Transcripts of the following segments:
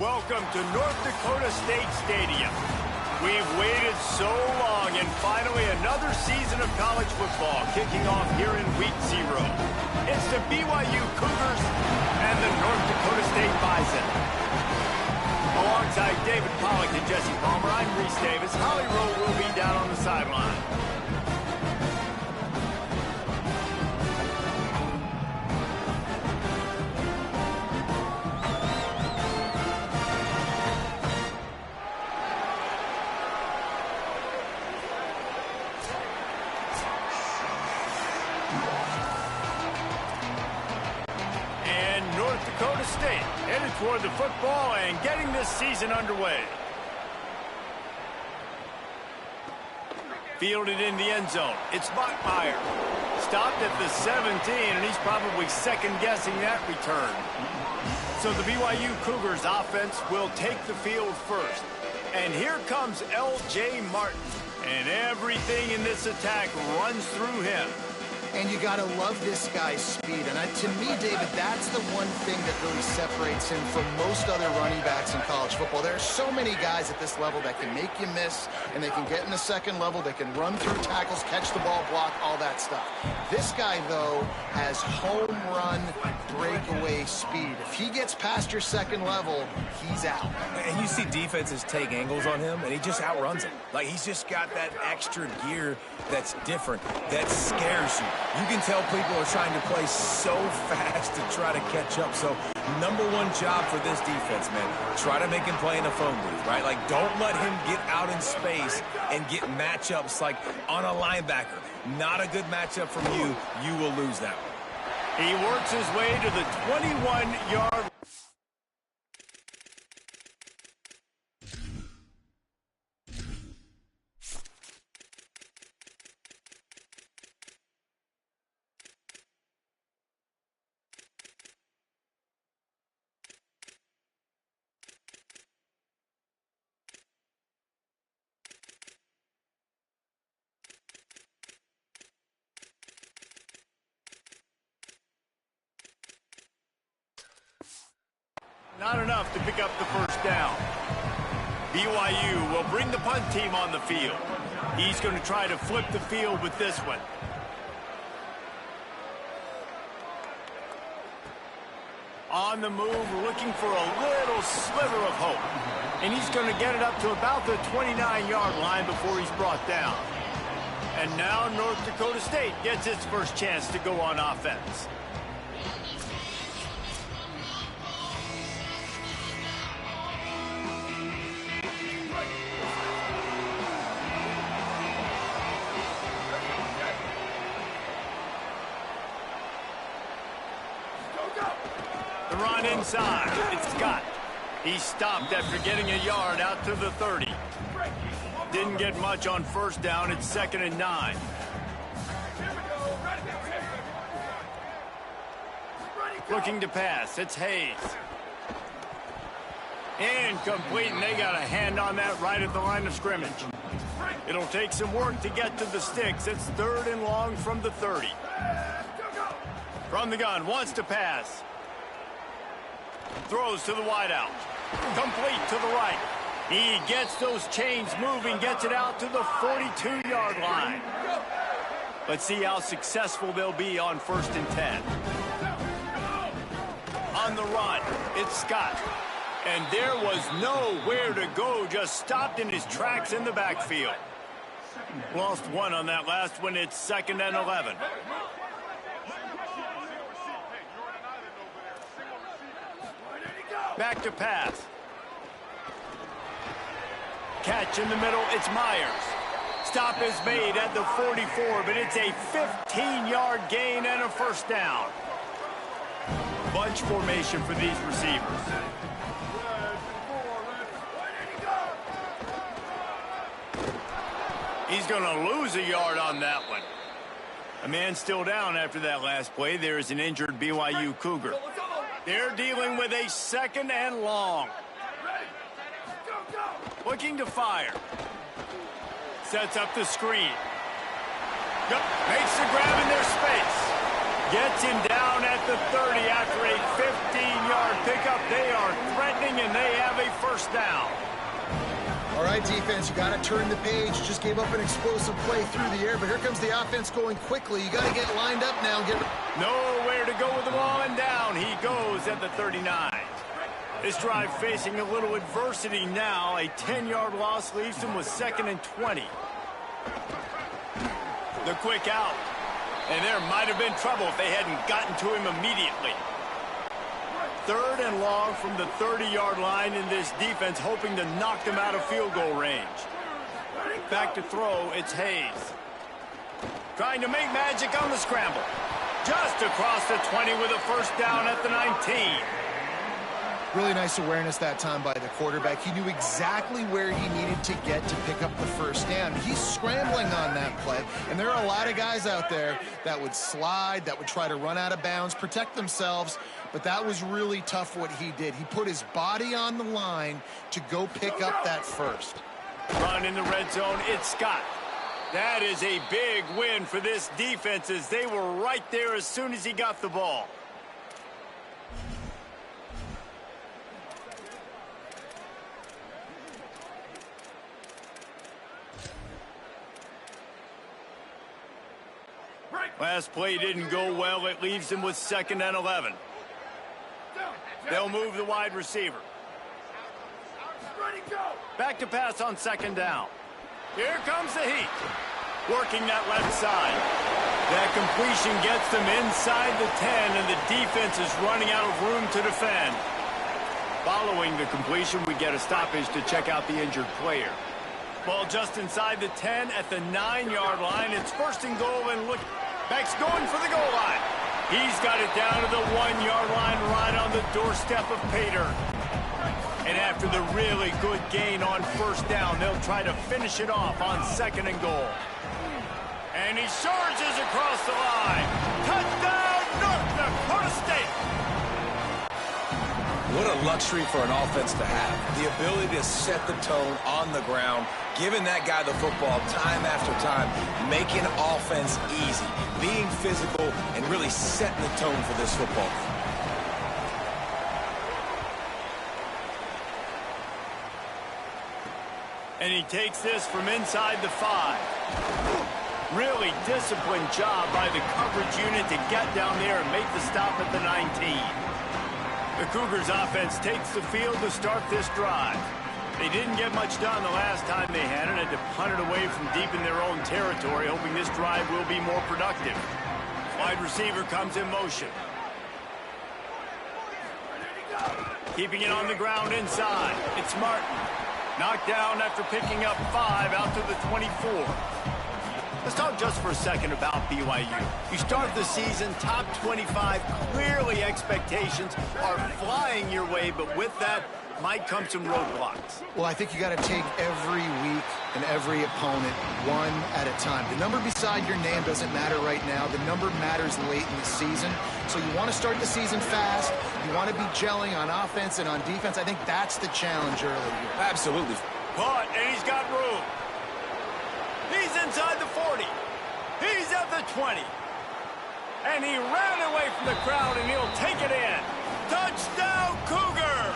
Welcome to North Dakota State Stadium. We've waited so long, and finally another season of college football kicking off here in Week 0. It's the BYU Cougars and the North Dakota State Bison. Alongside David Pollack and Jesse Palmer, I'm Reese Davis. Holly Rowe will be down on the sideline. Dakota State headed toward the football and getting this season underway. Fielded in the end zone. It's Bachmeier. Stopped at the 17, and he's probably second-guessing that return. So the BYU Cougars offense will take the field first. And here comes L.J. Martin. And everything in this attack runs through him. And you got to love this guy's speed. And to me, David, that's the one thing that really separates him from most other running backs in college football. There are so many guys at this level that can make you miss, and they can get in the second level, they can run through tackles, catch the ball, block, all that stuff. This guy, though, has home run breakaway speed. If he gets past your second level, he's out. And you see defenses take angles on him, and he just outruns them. Like, he's just got that extra gear that's different, that scares you. You can tell people are trying to play so fast to try to catch up. So, number one job for this defense, man, try to make him play in a phone booth, right? Like, don't let him get out in space and get matchups like on a linebacker. Not a good matchup from you. You will lose that one. He works his way to the 21-yard. Not enough to pick up the first down. BYU will bring the punt team on the field. He's going to try to flip the field with this one. On the move, looking for a little sliver of hope. And he's going to get it up to about the 29-yard line before he's brought down. And now North Dakota State gets its first chance to go on offense. The run inside. It's Scott. He stopped after getting a yard out to the 30. Didn't get much on first down. It's 2nd and 9. Looking to pass. It's Hayes. Incomplete, and they got a hand on that right at the line of scrimmage. It'll take some work to get to the sticks. It's 3rd and long from the 30. From the gun, wants to pass. Throws to the wideout. Complete to the right. He gets those chains moving, gets it out to the 42-yard line. Let's see how successful they'll be on 1st and 10. On the run, it's Scott. And there was nowhere to go, just stopped in his tracks in the backfield. Lost one on that last one. It's 2nd and 11. Back to pass. Catch in the middle, it's Myers. Stop is made at the 44, but it's a 15-yard gain and a first down. Bunch formation for these receivers. He's going to lose a yard on that one. A man still down after that last play. There is an injured BYU Cougar. They're dealing with a 2nd and long. Looking to fire. Sets up the screen. Yep, makes the grab in their space. Gets him down at the 30 after a 15-yard pickup. They are threatening, and they have a first down. All right, defense, you got to turn the page. Just gave up an explosive play through the air, but here comes the offense going quickly. You got to get lined up now. Nowhere to go with the ball, and down he goes at the 39. This drive facing a little adversity now. A 10-yard loss leaves him with 2nd and 20. The quick out. And there might have been trouble if they hadn't gotten to him immediately. 3rd and long from the 30-yard line, in this defense hoping to knock them out of field goal range. Back to throw, it's Hayes. Trying to make magic on the scramble. Just across the 20 with a first down at the 19. Really nice awareness that time by the quarterback. He knew exactly where he needed to get to pick up the first down. time. He's scrambling on that play, and there are a lot of guys out there that would slide, that would try to run out of bounds, protect themselves, but that was really tough what he did. He put his body on the line to go pick up that first. Run in the red zone, it's Scott. That is a big win for this defense as they were right there as soon as he got the ball. Last play didn't go well. It leaves him with 2nd and 11. They'll move the wide receiver. Back to pass on 2nd down. Here comes the heat. Working that left side. That completion gets them inside the 10, and the defense is running out of room to defend. Following the completion, we get a stoppage to check out the injured player. Ball just inside the 10 at the 9-yard line. It's 1st and goal, and look, Beck's going for the goal line. He's got it down to the 1-yard line right on the doorstep of Pater. And after the really good gain on 1st down, they'll try to finish it off on 2nd and goal. And he charges across the line. Touchdown, North Dakota State! What a luxury for an offense to have. The ability to set the tone on the ground, giving that guy the football time after time, making offense easy, being physical, and really setting the tone for this football game. And he takes this from inside the 5. Really disciplined job by the coverage unit to get down there and make the stop at the 19. The Cougars offense takes the field to start this drive. They didn't get much done the last time they had it, had to punt it away from deep in their own territory, hoping this drive will be more productive. Wide receiver comes in motion. Keeping it on the ground inside. It's Martin. Knocked down after picking up 5 out to the 24. Let's talk just for a second about BYU. You start the season top 25. Clearly expectations are flying your way, but with that might come some roadblocks. Well, I think you got to take every week and every opponent one at a time. The number beside your name doesn't matter right now. The number matters late in the season. So you want to start the season fast. You want to be gelling on offense and on defense. I think that's the challenge early here. Absolutely. Caught, and he's got room. He's inside the 40. He's at the 20. And he ran away from the crowd, and he'll take it in. Touchdown, Cougar!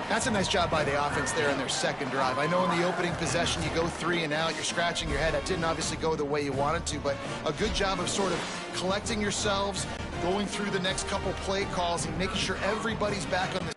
That's a nice job by the offense there in their 2nd drive. I know in the opening possession you go 3 and out, you're scratching your head. That didn't obviously go the way you wanted to, but a good job of sort of collecting yourselves, going through the next couple play calls, and making sure everybody's back on the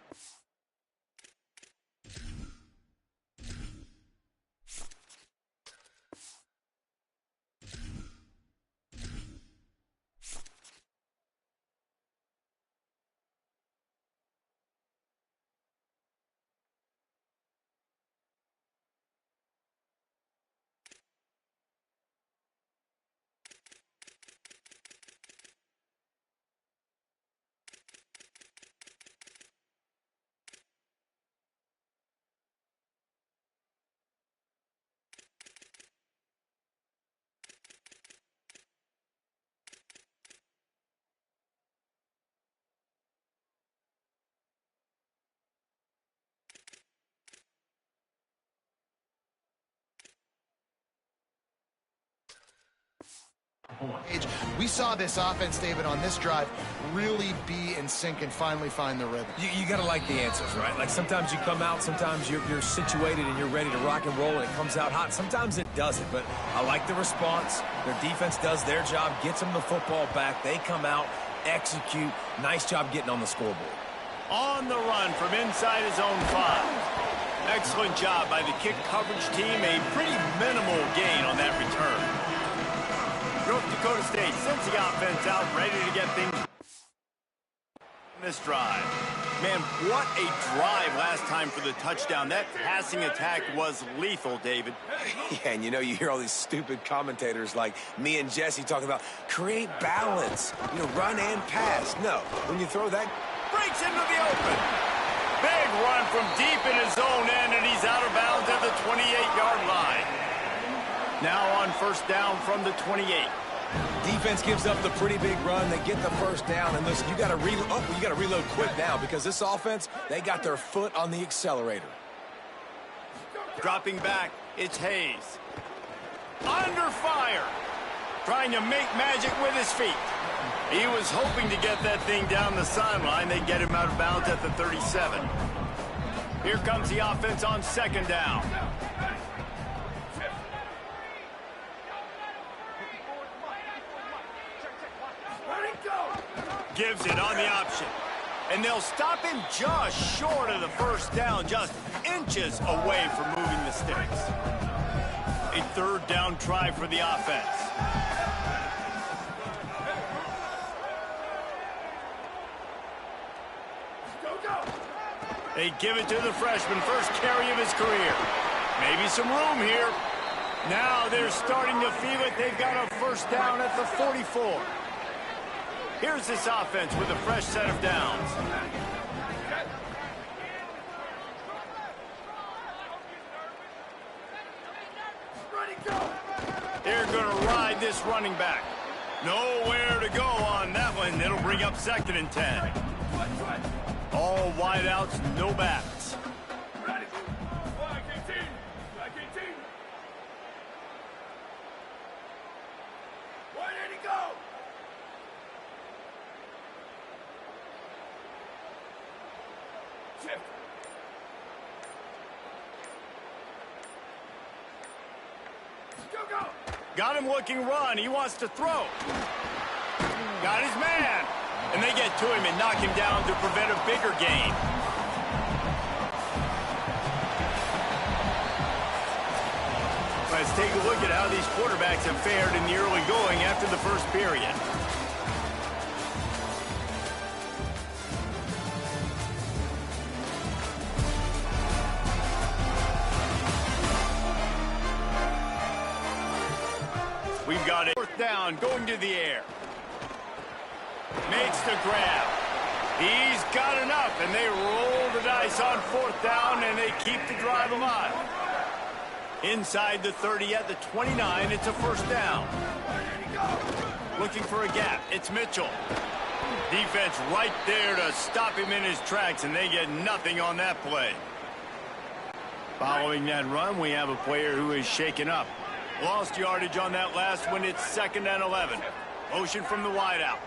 We saw this offense, David, on this drive really be in sync and finally find the rhythm. You got to like the answers, right? Like sometimes you come out, sometimes you're situated and you're ready to rock and roll and it comes out hot. Sometimes it doesn't, but I like the response. Their defense does their job, gets them the football back. They come out, execute. Nice job getting on the scoreboard. On the run from inside his own 5. Excellent job by the kick coverage team. A pretty minimal gain on that return. North Dakota State sends the offense out, ready to get things this drive. Man, what a drive last time for the touchdown. That passing attack was lethal, David. Yeah, and you know, you hear all these stupid commentators like me and Jesse talking about create balance, you know, run and pass. No, when you throw that, breaks into the open. Big run from deep in his own end, and he's out of bounds at the 28-yard line. Now on first down from the 28. Defense gives up the pretty big run. They get the first down. And listen, you got to reload. Oh, you got to reload quick now because this offense, they got their foot on the accelerator. Dropping back, it's Hayes. Under fire. Trying to make magic with his feet. He was hoping to get that thing down the sideline. They get him out of bounds at the 37. Here comes the offense on second down. Gives it on the option. And they'll stop him just short of the first down, just inches away from moving the sticks. A third down try for the offense. They give it to the freshman, first carry of his career. Maybe some room here. Now they're starting to feel it. They've got a first down at the 44. Here's this offense with a fresh set of downs. They're going to ride this running back. Nowhere to go on that one. It'll bring up second and 10. All wideouts, no backs. Got him looking run. He wants to throw. Got his man. And they get to him and knock him down to prevent a bigger gain. Let's take a look at how these quarterbacks have fared in the early going after the first period. We've got a fourth down going to the air. Makes the grab. He's got enough, and they roll the dice on fourth down, and they keep the drive alive. Inside the 30 at the 29, it's a first down. Looking for a gap, it's Mitchell. Defense right there to stop him in his tracks, and they get nothing on that play. Following that run, we have a player who is shaken up. Lost yardage on that last one. It's second and 11. Motion from the wideout.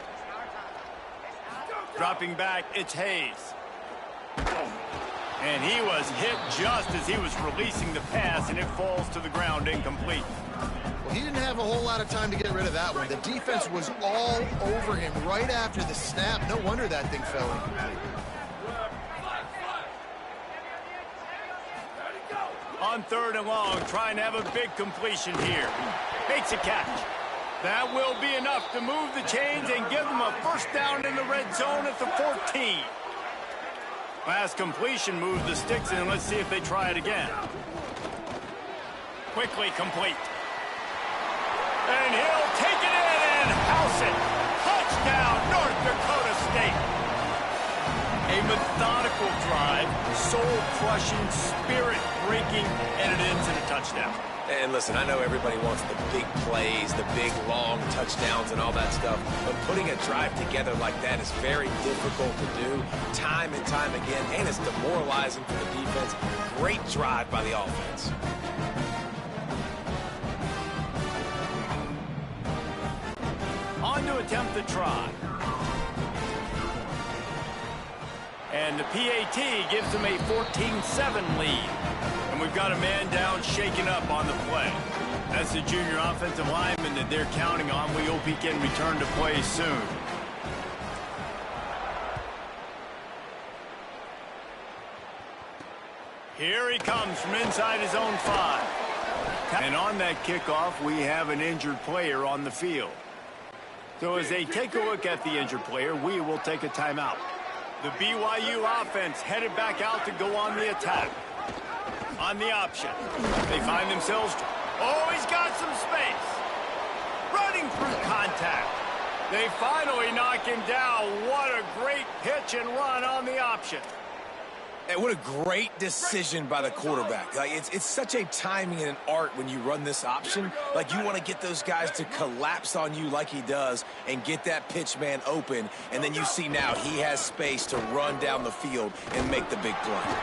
Dropping back, it's Hayes. And he was hit just as he was releasing the pass, and it falls to the ground incomplete. Well, he didn't have a whole lot of time to get rid of that one. The defense was all over him right after the snap. No wonder that thing fell incomplete. On third and long, trying to have a big completion here. Makes a catch. That will be enough to move the chains and give them a first down in the red zone at the 14. Last completion moves the sticks in. Let's see if they try it again. Quickly complete. And he'll take it in and house it. Touchdown, North Dakota State. A methodical drive, soul-crushing, spirit-breaking, and it ends in a touchdown. And listen, I know everybody wants the big plays, the big, long touchdowns and all that stuff, but putting a drive together like that is very difficult to do time and time again, and it's demoralizing for the defense. Great drive by the offense. On to attempt the try. And the PAT gives them a 14-7 lead. And we've got a man down, shaken up on the play. That's the junior offensive lineman that they're counting on. We hope he can return to play soon. Here he comes from inside his own 5. And on that kickoff, we have an injured player on the field. So as they take a look at the injured player, we will take a timeout. The BYU offense headed back out to go on the attack. On the option. They find themselves... Oh, he's got some space. Running through contact. They finally knock him down. What a great pitch and run on the option. Hey, what a great decision by the quarterback. Like, it's such a timing and an art when you run this option. Like, you want to get those guys to collapse on you like he does and get that pitch man open. And then you see now he has space to run down the field and make the big play.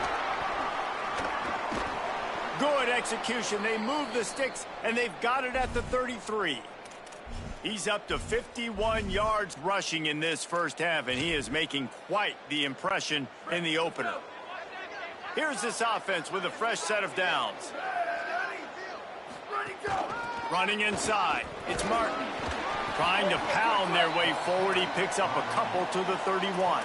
Good execution. They move the sticks, and they've got it at the 33. He's up to 51 yards rushing in this first half, and he is making quite the impression in the opener. Here's this offense with a fresh set of downs. Running inside. It's Martin. Trying to pound their way forward. He picks up a couple to the 31.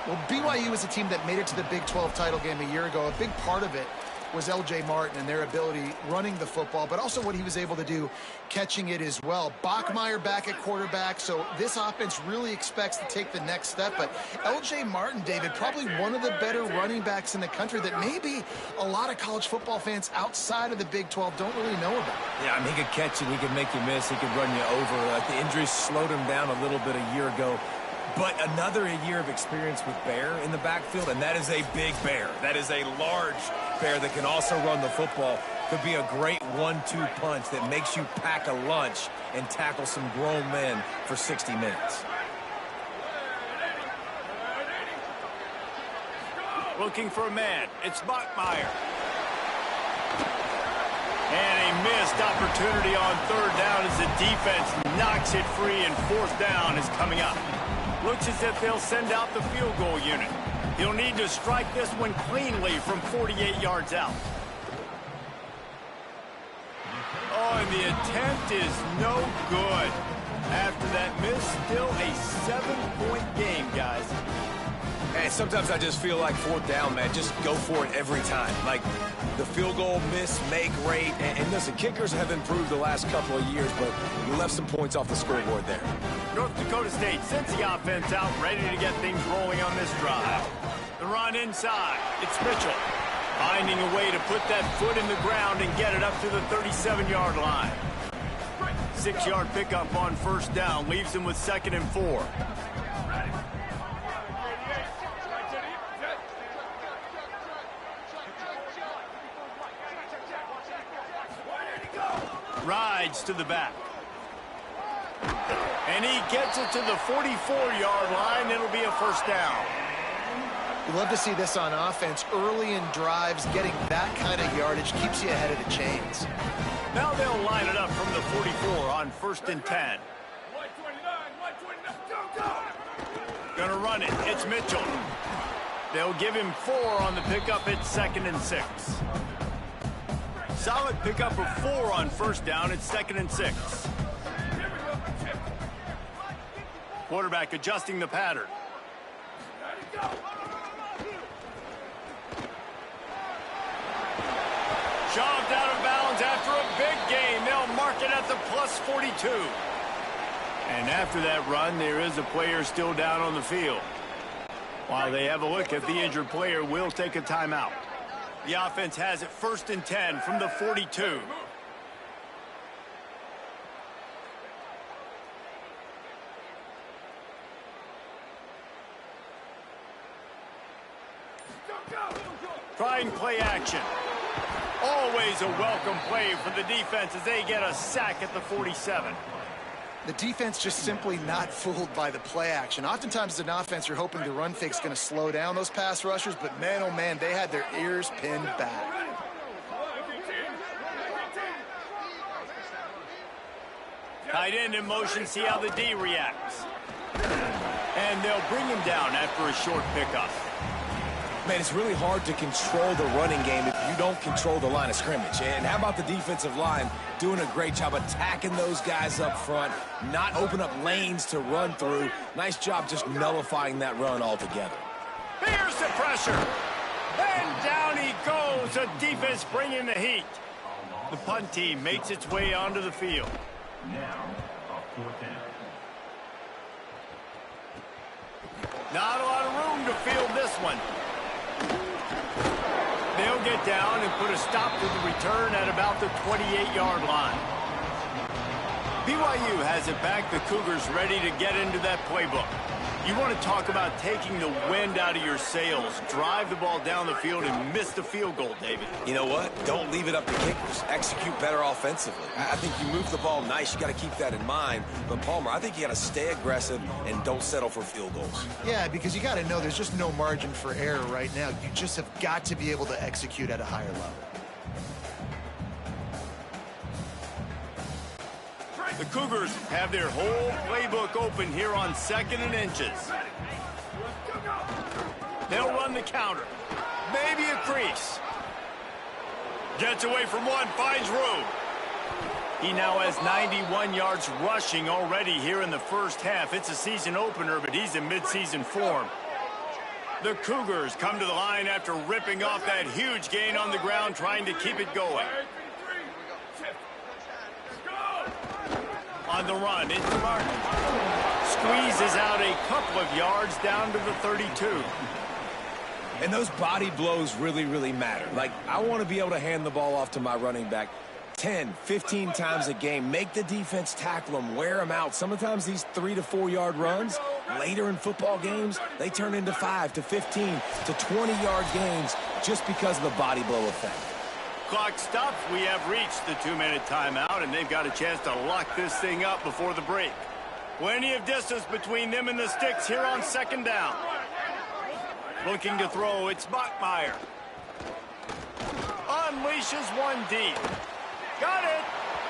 Well, BYU is a team that made it to the Big 12 title game a year ago. A big part of it was L.J. Martin and their ability running the football, but also what he was able to do catching it as well. Bachmeier back at quarterback, so this offense really expects to take the next step. But L.J. Martin, David, probably one of the better running backs in the country that maybe a lot of college football fans outside of the Big 12 don't really know about. Yeah, I mean, he could catch it, he could make you miss, he could run you over. Like, the injuries slowed him down a little bit a year ago. But another year of experience with Bear in the backfield, and that is a big Bear. That is a large Bear that can also run the football. Could be a great 1-2 punch that makes you pack a lunch and tackle some grown men for 60 minutes. Looking for a man. It's Bachmeier. And a missed opportunity on third down as the defense knocks it free, and fourth down is coming up. Looks as if they'll send out the field goal unit. He'll need to strike this one cleanly from 48 yards out. Oh, and the attempt is no good. After that miss, still a 7-point game, guys. And sometimes I just feel like fourth down, man, just go for it every time. Like, the field goal miss, make rate. And listen, kickers have improved the last couple of years, but you left some points off the scoreboard there. North Dakota State sends the offense out, ready to get things rolling on this drive. The run inside. It's Mitchell. Finding a way to put that foot in the ground and get it up to the 37-yard line. 6-yard pickup on first down leaves him with 2nd and 4. Rides to the back. And he gets it to the 44-yard line. It'll be a first down. You love to see this on offense. Early in drives, getting that kind of yardage keeps you ahead of the chains. Now they'll line it up from the 44 on 1st and 10. Gonna run it. It's Mitchell. They'll give him 4 on the pickup at 2nd and 6. Solid pickup of 4 on first down. It's 2nd and 6. Quarterback adjusting the pattern. Shoved out of bounds after a big gain. They'll mark it at the plus 42. And after that run, there is a player still down on the field. While they have a look at the injured player, will take a timeout. The offense has it 1st and 10 from the 42. Trying play action. Always a welcome play for the defense as they get a sack at the 47. The defense just simply not fooled by the play action. Oftentimes as an offense, you're hoping the run fake's going to slow down those pass rushers, but man, oh man, they had their ears pinned back. Tight end in motion, see how the D reacts. And they'll bring him down after a short pickup. Man, it's really hard to control the running game if you don't control the line of scrimmage. And how about the defensive line doing a great job attacking those guys up front, not open up lanes to run through. Nice job just nullifying that run altogether. Here's the pressure. And down he goes. The defense bringing the heat. The punt team makes its way onto the field. Not a lot of room to field this one. They'll get down and put a stop to the return at about the 28-yard line. BYU has it back. The Cougars ready to get into that playbook. You want to talk about taking the wind out of your sails. Drive the ball down the field and miss the field goal, David. You know what? Don't leave it up to kickers. Execute better offensively. I think you move the ball nice. You got to keep that in mind. But, Palmer, I think you got to stay aggressive and don't settle for field goals. Yeah, because you got to know there's just no margin for error right now. You just have got to be able to execute at a higher level. The Cougars have their whole playbook open here on 2nd and inches. They'll run the counter. Maybe a crease. Gets away from one, finds room. He now has 91 yards rushing already here in the first half. It's a season opener, but he's in midseason form. The Cougars come to the line after ripping off that huge gain on the ground, trying to keep it going. On the run, it's Martin. Squeezes out a couple of yards down to the 32. And those body blows really, really matter. Like, I want to be able to hand the ball off to my running back 10, 15 times a game. Make the defense tackle them, wear them out. Sometimes these 3 to 4 yard runs, later in football games, they turn into 5 to 15 to 20 yard gains just because of the body blow effect. Clock stops. We have reached the 2-minute timeout, and they've got a chance to lock this thing up before the break. Plenty of distance between them and the sticks here on 2nd down. Looking to throw, it's Bachmeier. Unleashes one deep. Got it,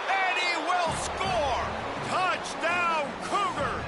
and he will score! Touchdown, Cougars!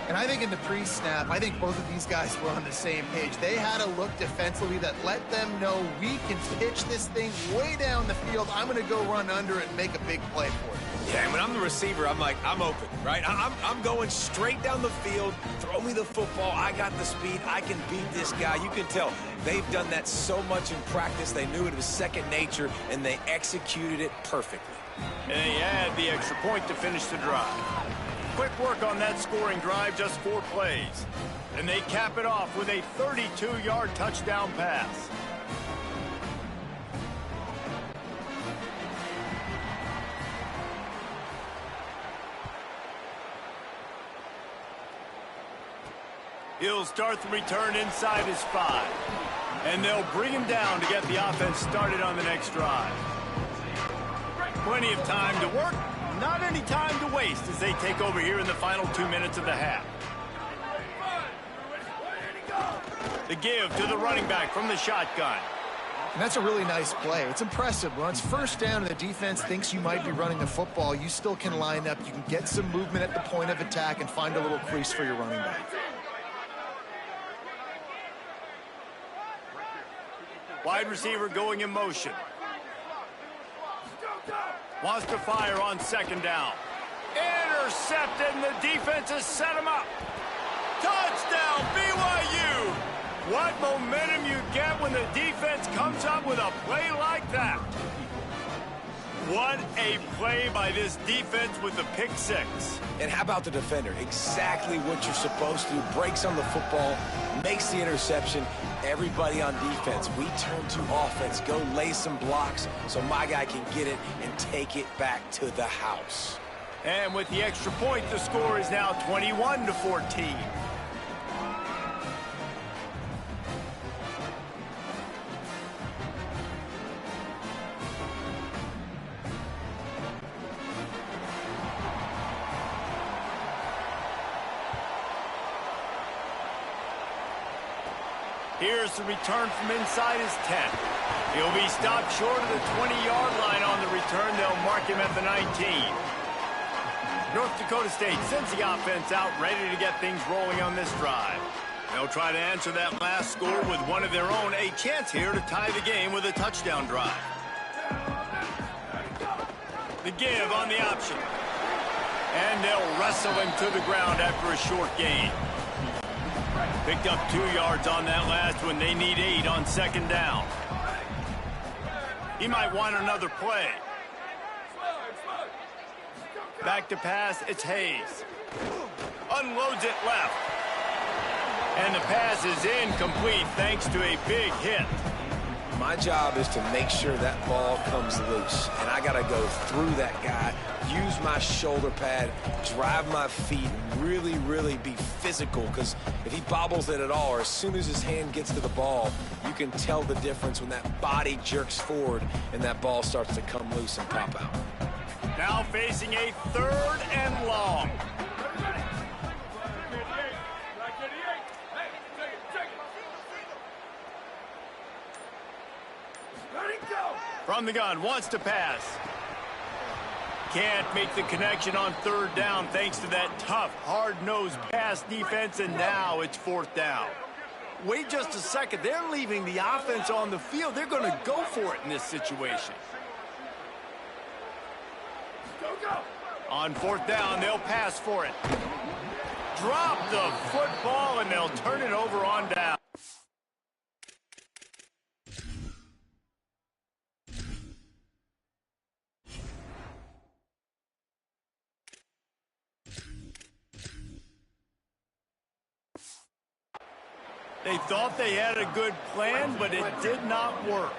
And I think in the pre-snap, I think both of these guys were on the same page. They had a look defensively that let them know we can pitch this thing way down the field. I'm going to go run under it and make a big play for it. Yeah, and when I'm the receiver, I'm like, I'm open, right? I'm going straight down the field. Throw me the football. I got the speed. I can beat this guy. You can tell they've done that so much in practice. They knew it was second nature, and they executed it perfectly. And they add the extra point to finish the drive. Quick work on that scoring drive, just 4 plays. And they cap it off with a 32-yard touchdown pass. He'll start the return inside his 5. And they'll bring him down to get the offense started on the next drive. Plenty of time to work. Not any time to waste as they take over here in the final 2 minutes of the half. The give to the running back from the shotgun. And that's a really nice play. It's impressive. When it's 1st down and the defense thinks you might be running the football, you still can line up. You can get some movement at the point of attack and find a little crease for your running back. Wide receiver going in motion. Wants to fire on 2nd down. Intercepted, and the defense has set him up. Touchdown, BYU! What momentum you get when the defense comes up with a play like that. What a play by this defense with the pick 6. And how about the defender? Exactly what you're supposed to do. Breaks on the football, makes the interception. Everybody on defense, we turn to offense. Go lay some blocks so my guy can get it and take it back to the house. And with the extra point, the score is now 21-14. Here's the return from inside his 10. He'll be stopped short of the 20-yard line on the return. They'll mark him at the 19. North Dakota State sends the offense out, ready to get things rolling on this drive. They'll try to answer that last score with one of their own. A chance here to tie the game with a touchdown drive. The give on the option. And they'll wrestle him to the ground after a short gain. Picked up 2 yards on that last one. They need 8 on 2nd down. He might want another play. Back to pass, it's Hayes. Unloads it left. And the pass is incomplete thanks to a big hit. My job is to make sure that ball comes loose, and I got to go through that guy, use my shoulder pad, drive my feet, and really, really be physical, because if he bobbles it at all, or as soon as his hand gets to the ball, you can tell the difference when that body jerks forward and that ball starts to come loose and pop out. Now facing a 3rd and long. From the gun, wants to pass. Can't make the connection on 3rd down thanks to that tough, hard-nosed pass defense, and now it's 4th down. Wait just a second. They're leaving the offense on the field. They're going to go for it in this situation. On 4th down, they'll pass for it. Drop the football, and they'll turn it over on down. They thought they had a good plan, but it did not work.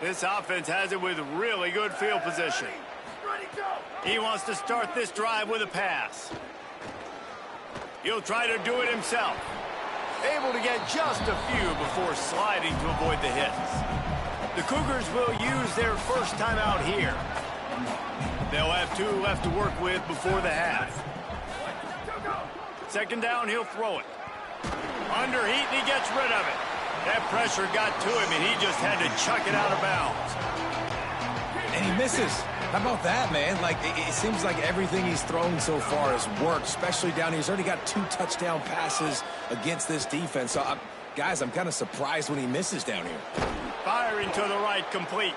This offense has it with really good field position. He wants to start this drive with a pass. He'll try to do it himself. Able to get just a few before sliding to avoid the hits. The Cougars will use their first timeout here. They'll have 2 left to work with before the half. 2nd down, he'll throw it. Under heat, and he gets rid of it. That pressure got to him, and he just had to chuck it out of bounds. And he misses. How about that, man? Like, it seems like everything he's thrown so far has worked, especially down here. He's already got 2 touchdown passes against this defense. So, guys, I'm kind of surprised when he misses down here. Firing to the right, complete.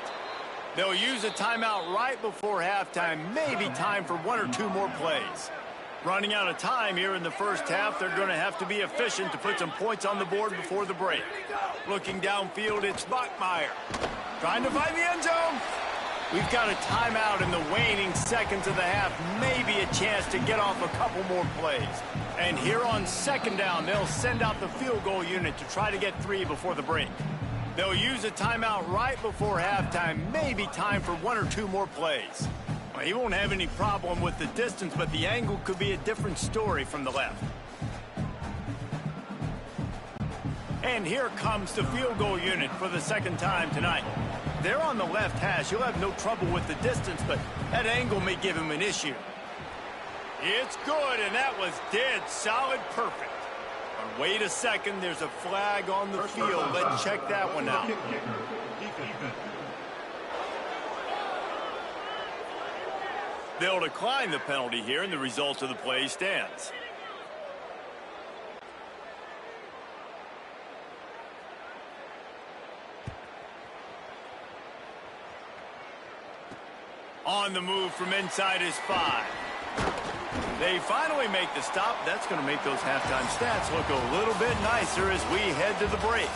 They'll use a timeout right before halftime. Maybe time for 1 or 2 more plays. Running out of time here in the first half, they're going to have to be efficient to put some points on the board before the break. Looking downfield, it's Bachmeier. Trying to find the end zone. We've got a timeout in the waning seconds of the half. Maybe a chance to get off a couple more plays. And here on 2nd down, they'll send out the field goal unit to try to get 3 before the break. They'll use a timeout right before halftime. Maybe time for 1 or 2 more plays. Well, he won't have any problem with the distance, but the angle could be a different story from the left. And here comes the field goal unit for the 2nd time tonight. They're on the left hash. He'll have no trouble with the distance, but that angle may give him an issue. It's good, and that was dead solid perfect. But wait a second, there's a flag on the field. Let's check that one out. They'll decline the penalty here, and the result of the play stands. On the move from inside his 5. They finally make the stop. That's going to make those halftime stats look a little bit nicer as we head to the break.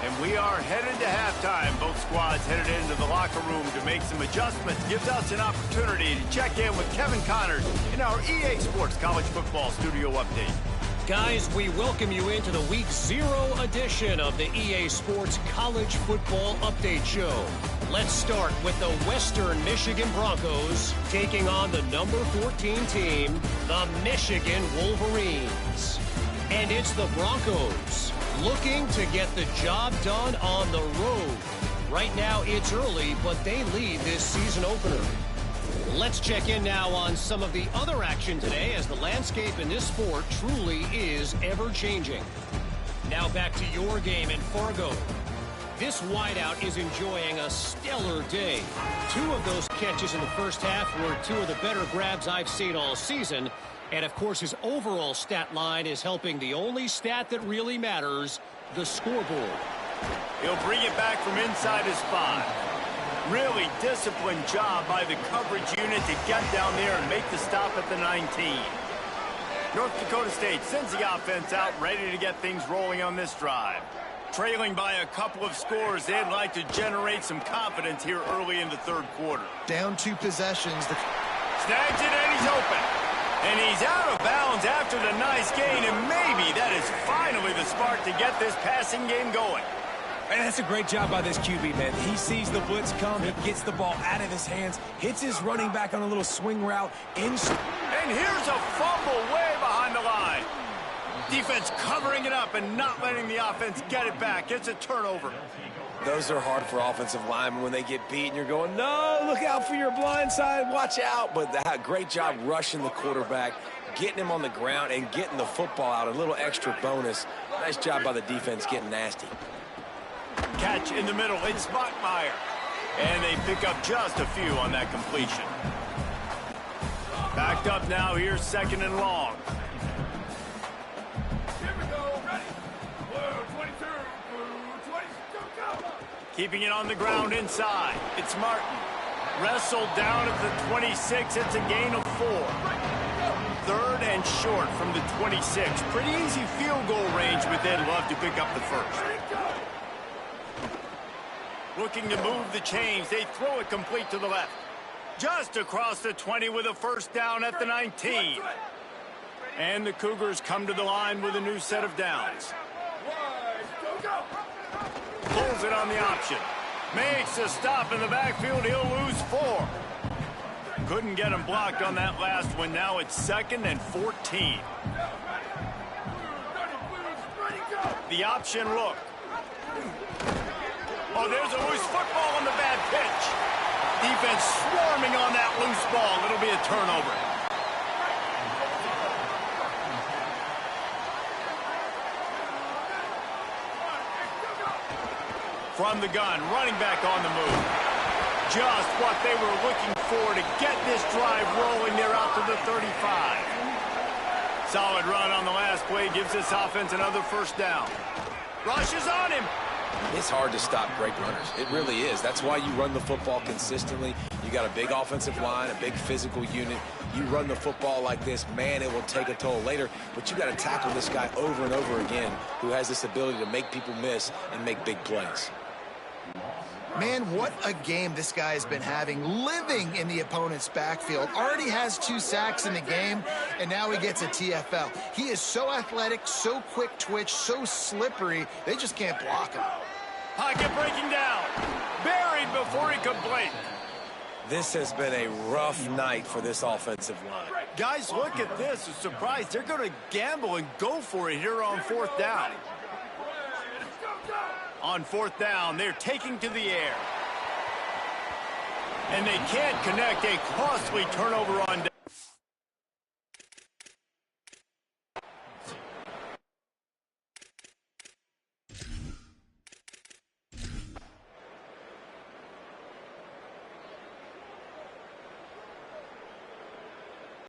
And we are headed to halftime. Both squads headed into the locker room to make some adjustments. Gives us an opportunity to check in with Kevin Connors in our EA Sports College Football Studio Update. Guys, we welcome you into the Week 0 edition of the EA Sports College Football Update Show. Let's start with the Western Michigan Broncos taking on the number 14 team, the Michigan Wolverines. And it's the Broncos looking to get the job done on the road. Right now it's early, but they lead this season opener. Let's check in now on some of the other action today, as the landscape in this sport truly is ever-changing. Now back to your game in Fargo. This wideout is enjoying a stellar day. 2 of those catches in the first half were 2 of the better grabs I've seen all season. And, of course, his overall stat line is helping the only stat that really matters, the scoreboard. He'll bring it back from inside his 5. Really disciplined job by the coverage unit to get down there and make the stop at the 19. North Dakota State sends the offense out, ready to get things rolling on this drive. Trailing by a couple of scores, they'd like to generate some confidence here early in the 3rd quarter. Down 2 possessions. Snags it, and he's open. And he's out of bounds after the nice gain, and maybe that is finally the spark to get this passing game going. And that's a great job by this QB, man. He sees the blitz come, he gets the ball out of his hands, hits his running back on a little swing route. And here's a fumble way behind the line. Defense covering it up and not letting the offense get it back. It's a turnover. Those are hard for offensive linemen when they get beat and you're going, no, look out for your blind side, watch out. But that great job rushing the quarterback, getting him on the ground and getting the football out, a little extra bonus. Nice job by the defense getting nasty. Catch in the middle, it's Bachmeier. And they pick up just a few on that completion. Backed up now, here's 2nd and long. Keeping it on the ground inside. It's Martin. Wrestled down at the 26. It's a gain of 4. 3rd and short from the 26. Pretty easy field goal range with Ed Love to pick up the first. Looking to move the chains. They throw it complete to the left. Just across the 20 with a first down at the 19. And the Cougars come to the line with a new set of downs. Pulls it on the option. Makes a stop in the backfield. He'll lose 4. Couldn't get him blocked on that last one. Now it's 2nd and 14. The option look. Oh, there's a loose football on the bad pitch. Defense swarming on that loose ball. It'll be a turnover. From the gun, running back on the move. Just what they were looking for to get this drive rolling. They're out to the 35. Solid run on the last play gives this offense another first down. Rushes on him. It's hard to stop great runners. It really is. That's why you run the football consistently. You got a big offensive line, a big physical unit. You run the football like this, man, it will take a toll later. But you got to tackle this guy over and over again who has this ability to make people miss and make big plays. Man, what a game this guy has been having, living in the opponent's backfield. Already has 2 sacks in the game, and now he gets a TFL. He is so athletic, so quick twitch, so slippery, they just can't block him. Pocket breaking down. Buried before he could blink. This has been a rough night for this offensive line. Guys, look at this. A surprise. They're going to gamble and go for it here on 4th down. On 4th down, they're taking to the air. And they can't connect. A costly turnover on down.